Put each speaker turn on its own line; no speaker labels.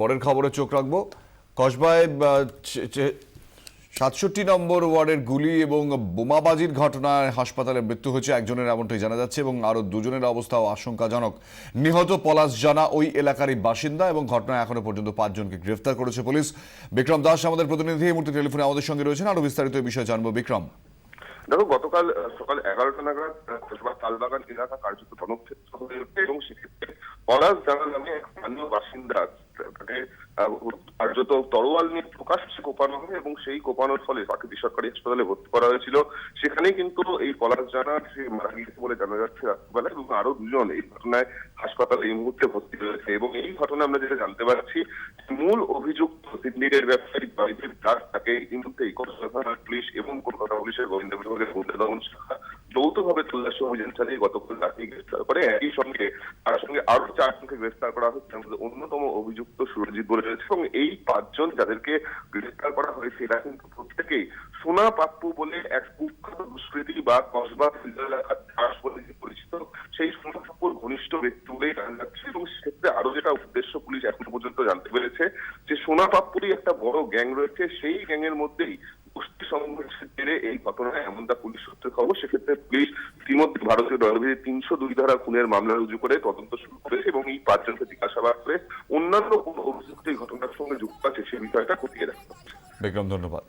পরের খবরে চোখ রাখবো। কসবায় ৬৭ নম্বর ওয়ার্ডের গুলি এবং বোমাবাজির ঘটনায় হাসপাতালে মৃত্যু হয়েছে একজনের, এমনটাই জানা যাচ্ছে, এবং আরো দুজনের অবস্থাও আশঙ্কাজনক। নিহত পলাশ জানা ওই এলাকারই বাসিন্দা এবং ঘটনায় এখনো পর্যন্ত 5 জনকে গ্রেফতার করেছে পুলিশ। বিক্রম দাস আমাদের প্রতিনিধি এই মুহূর্তে টেলিফোনে আমাদের সঙ্গে রয়েছেন, আরো বিস্তারিত এই বিষয়ে জানবো। বিক্রম,
দেখো, গতকাল সকাল 11টা নাগাদ কসবা তালবাগান এলাকা কার্যত রণক্ষেত্র হয়ে ওঠে এবং সেক্ষেত্রে পলাশ জানা নামে এক স্থানীয় বাসিন্দা তাকে কার্যত তরোয়াল নিয়ে প্রকাশ্যে কোপানো হয় এবং সেই কোপানোর ফলে তাকে বেসরকারি হাসপাতালে ভর্তি করা হয়েছিল। সেখানে কিন্তু এই পলাশ জানা সে মারা গিয়েছে বলে জানা যাচ্ছে রাত্রিবেলা, এবং আরো দুজন এই ঘটনায় হাসপাতালে এই মুহূর্তে ভর্তি রয়েছে। এবং এই ঘটনায় আমরা যেটা জানতে পারছি, মূল অভিযুক্ত সিন্ডিকেট ব্যবসায়ী বাড়িতে দাস তাকে এই মুহূর্তে কলকাতা থানার পুলিশ এবং কলকাতা পুলিশের গোয়েন্দা বিভাগের গোয়েন্দা দমন শাখা যৌথভাবে তল্লাশি অভিযান চালিয়ে গতকাল তাকে গ্রেফতার করে। একই সঙ্গে তার সঙ্গে আরো 4 জনকে গ্রেফতার করা হচ্ছে, তার মধ্যে অন্যতম অভিযুক্ত সুরজিৎ বলে রয়েছে। এবং এই 5 জন যাদেরকে গ্রেফতার করা হয়েছে এরা কিন্তু প্রত্যেকেই সোনা পাপ্পু বলে এক কুখ্যাত দুষ্কৃতী বা কসবা ফিল্টার এলাকার দাস বলে যে পরিচিত সেই সোনা পাপ্পুর ঘনিষ্ঠ ব্যক্তি বলেই জানা যাচ্ছে। এবং সেক্ষেত্রে আরো যেটা উদ্দেশ্য পুলিশ এখনো পর্যন্ত জানতে পেরেছে যে সোনা পাপ্পুরই একটা বড় গ্যাং রয়েছে, সেই গ্যাংয়ের মধ্যেই গোষ্ঠী সংঘর্ষের জেরে এই ঘটনায় এমনটা পুলিশ সূত্রে খবর। সেক্ষেত্রে পুলিশ ইতিমধ্যে ভারতীয় দণ্ডবিধি 302 ধারা খুনের মামলা রুজু করে তদন্ত শুরু করেছে এবং এই 5 জনকে জিজ্ঞাসাবাদ করে অন্যান্য কোন অভিযুক্ত এই ঘটনার সঙ্গে যুক্ত আছে সে বিষয়টা খতিয়ে দেখা হচ্ছে।
বিক্রম, ধন্যবাদ।